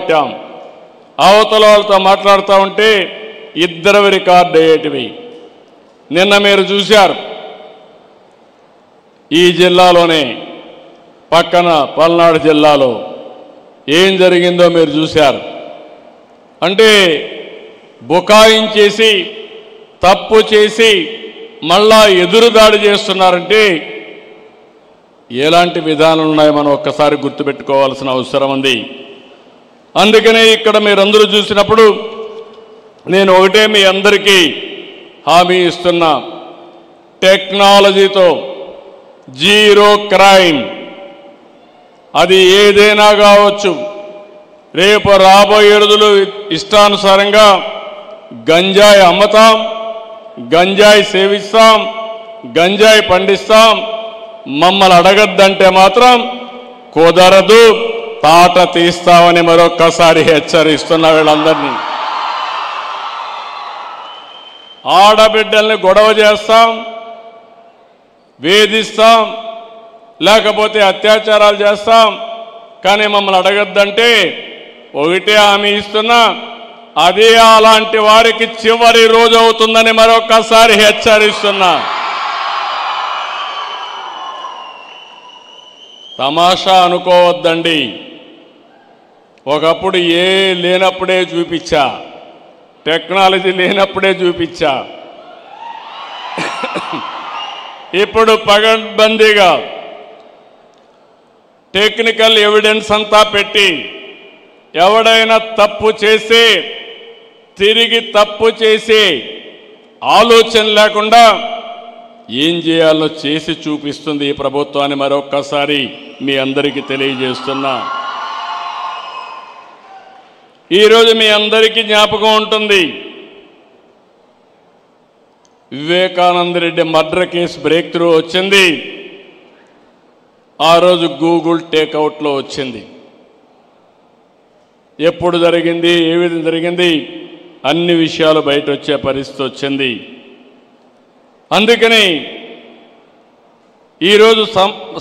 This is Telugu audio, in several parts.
పెట్టాం. అవతల వాళ్ళతో మాట్లాడుతూ ఉంటే ఇద్దరు రికార్డు అయ్యేటివి. నిన్న మీరు చూశారు, ఈ జిల్లాలోనే పక్కన పల్నాడు జిల్లాలో ఏం జరిగిందో మీరు చూశారు. అంటే బుకాయించేసి తప్పు చేసి మళ్ళా ఎదురుదాడి చేస్తున్నారంటే ఎలాంటి విధానాలు ఉన్నాయో మనం ఒక్కసారి గుర్తుపెట్టుకోవాల్సిన అవసరం ఉంది. అందుకనే ఇక్కడ మీరందరూ చూసినప్పుడు నేను ఒకటే మీ అందరికీ హామీ ఇస్తున్నా, టెక్నాలజీతో జీరో క్రైమ్, అది ఏదైనా కావచ్చు. రేపు రాబోయే రోజులు ఇష్టానుసారంగా గంజాయి అమ్ముతాం, గంజాయి సేవిస్తాం, గంజాయి పండిస్తాం. మమ్మల్ని అడగద్దంటే మాత్రం కుదరదు, తాట తీస్తామని మరొక్కసారి హెచ్చరిస్తున్న వీళ్ళందరినీ. ఆడబిడ్డల్ని గొడవ చేస్తాం, వేధిస్తాం, లేకపోతే అత్యాచారాలు చేస్తాం. కానీ మమ్మల్ని అడగద్దంటే ఒకటే హామీ ఇస్తున్నా, అదే అలాంటి వారికి చివరి రోజు అవుతుందని మరొక్కసారి హెచ్చరిస్తున్నా. తమాషా అనుకోవద్దండి. ఒకప్పుడు లేనప్పుడే చూపించా, టెక్నాలజీ లేనప్పుడే చూపించా. ఇప్పుడు పగడ్బందీగా టెక్నికల్ ఎవిడెన్స్ అంతా పెట్టి ఎవడైనా తప్పు చేసి తిరిగి తప్పు చేసి ఆలోచన లేకుండా ఏం చేయాలో చేసి చూపిస్తుంది ఈ ప్రభుత్వాన్ని మరొక్కసారి మీ అందరికీ తెలియజేస్తున్నా. ఈరోజు మీ అందరికీ జ్ఞాపకం ఉంటుంది, Vivekananda Reddy murder case break through వచ్చింది. ఆ రోజు గూగుల్ టేక్అవుట్లో వచ్చింది. ఎప్పుడు జరిగింది, ఏ విధంగా జరిగింది, అన్ని విషయాలు బయట వచ్చే పరిస్థితి వచ్చింది. అందుకని ఈరోజు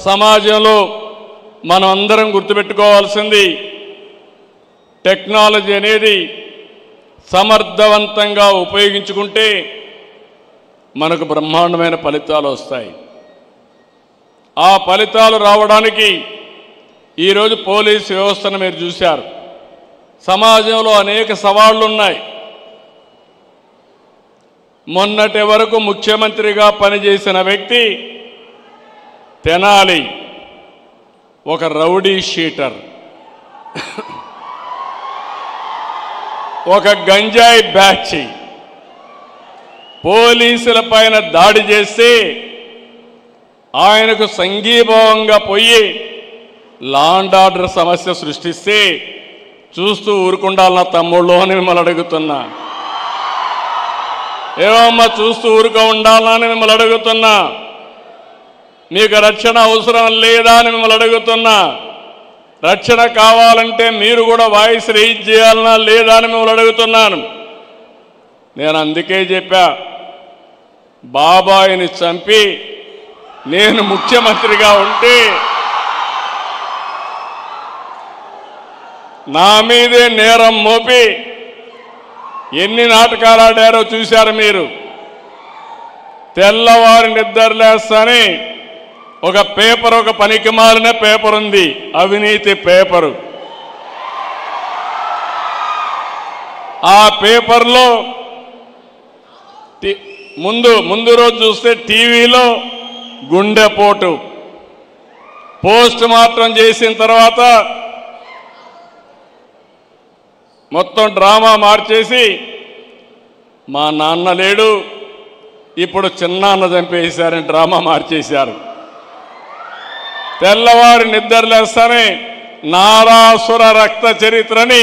సమాజంలో మనం అందరం గుర్తుపెట్టుకోవాల్సింది, టెక్నాలజీ అనేది సమర్థవంతంగా ఉపయోగించుకుంటే మనకు బ్రహ్మాండమైన ఫలితాలు వస్తాయి. ఆ ఫలితాలు రావడానికి ఈరోజు పోలీసు వ్యవస్థను మీరు చూశారు. సమాజంలో అనేక సవాళ్లు ఉన్నాయి. మొన్నటి వరకు ముఖ్యమంత్రిగా పనిచేసిన వ్యక్తి తెనాలి ఒక రౌడీ షీటర్, ఒక గంజాయి బ్యాచ్ పోలీసుల పైన దాడి చేసి ఆయనకు సంఘీభావంగా పోయి లా అండ్ ఆర్డర్ సమస్య సృష్టిస్తే చూస్తూ ఊరుకుండాలన్న తమ్ముళ్ళు అని మిమ్మల్ని అడుగుతున్నా. ఏమమ్మా చూస్తూ ఊరుక ఉండాలని మిమ్మల్ని అడుగుతున్నా. మీకు రక్షణ అవసరం లేదా అని మిమ్మల్ని అడుగుతున్నా. రక్షణ కావాలంటే మీరు కూడా వాయిస్ రైజ్ చేయాలన్నా లేదా అని మిమ్మల్ని అడుగుతున్నాను. నేను అందుకే చెప్పా, బాబాయిని చంపి నేను ముఖ్యమంత్రిగా ఉంటే నా మీదే నేరం మోపి ఎన్ని నాటకాలు ఆడారో చూశారు మీరు. తెల్లవారి నిద్రలేస్తానే ఒక పేపర్, ఒక పనికి మాలిన పేపర్ ఉంది, అవినీతి పేపరు. ఆ పేపర్లో ముందు రోజు చూస్తే టీవీలో గుండెపోటు, పోస్ట్ మార్టం చేసిన తర్వాత మొత్తం డ్రామా మార్చేసి మా నాన్న లేడు, ఇప్పుడు చిన్నాన్న చంపేశారని డ్రామా మార్చేశారు. తెల్లవారి నిద్రలేస్తానే నారాసుర రక్త చరిత్రని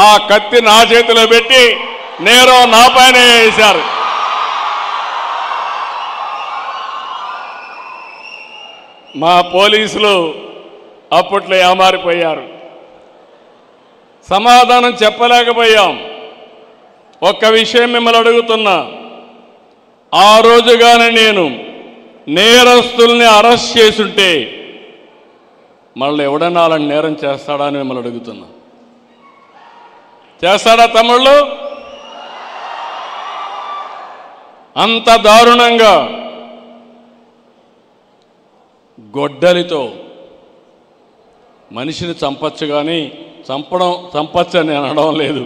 ఆ కత్తి నా చేతిలో పెట్టి నేరం నా పైన వేశారు. మా పోలీసులు అప్పట్లో ఏమారిపోయారు, సమాధానం చెప్పలేకపోయాం. ఒక్క విషయం మిమ్మల్ని అడుగుతున్నా, ఆ రోజుగానే నేను నేరస్తుల్ని అరెస్ట్ చేసుంటే మళ్ళీ ఎవడన్నా అలాంటి నేరం చేస్తాడా అని మిమ్మల్ని అడుగుతున్నా. చేస్తారా తమ్ముళ్ళు? అంత దారుణంగా గొడ్డలితో మనిషిని చంపచ్చు, కానీ చంపచ్చు అని అనడం లేదు.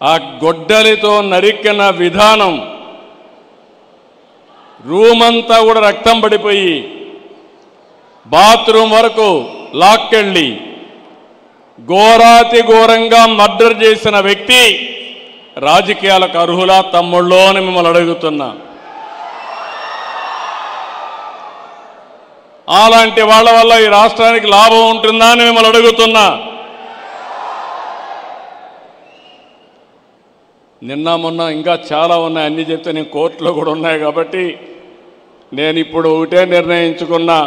ఆ గొడ్డలితో నరికిన విధానం, రూమ్ అంతా కూడా రక్తం పడిపోయి బాత్రూమ్ వరకు లాక్కెళ్ళి ఘోరాతి ఘోరంగా మర్డర్ చేసిన వ్యక్తి రాజకీయాలకు అర్హులా తమ్ముళ్ళో అని మిమ్మల్ని అడుగుతున్నా. అలాంటి వాళ్ళ వల్ల ఈ రాష్ట్రానికి లాభం ఉంటుందా అని మిమ్మల్ని అడుగుతున్నా. నిన్న మొన్న ఇంకా చాలా ఉన్నాయి, అన్నీ చెప్తే నేను కోర్టులో కూడా ఉన్నాయి కాబట్టి నేను ఇప్పుడు ఒకటే నిర్ణయించుకున్నా.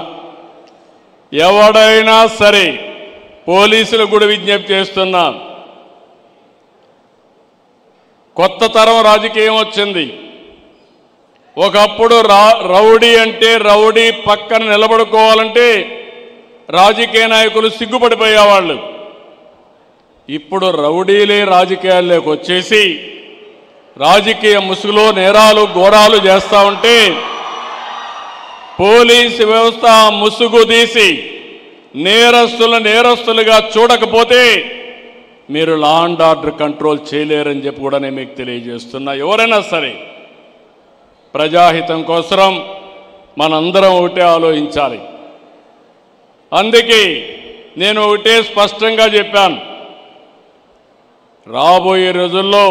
ఎవడైనా సరే పోలీసులకు కూడా విజ్ఞప్తి చేస్తున్నా, కొత్త తరం రాజకీయం వచ్చింది. ఒకప్పుడు రౌడీ అంటే రౌడీ పక్కన నిలబడుకోవాలంటే రాజకీయ నాయకులు సిగ్గుపడిపోయేవాళ్ళు. ఇప్పుడు రౌడీలే రాజకీయాల్లోకి వచ్చేసి రాజకీయ ముసుగులో నేరాలు ఘోరాలు చేస్తూ ఉంటే పోలీసు వ్యవస్థ ముసుగు తీసి నేరస్తులుగా చూడకపోతే మీరు లా అండ్ ఆర్డర్ కంట్రోల్ చేయలేరని చెప్పి కూడా నేను మీకు తెలియజేస్తున్నా. ఎవరైనా సరే ప్రజాహితం కోసం మనందరం ఒకటే ఆలోచించాలి. అందుకే నేను ఒకటే స్పష్టంగా చెప్పాను, రాబోయే రోజుల్లో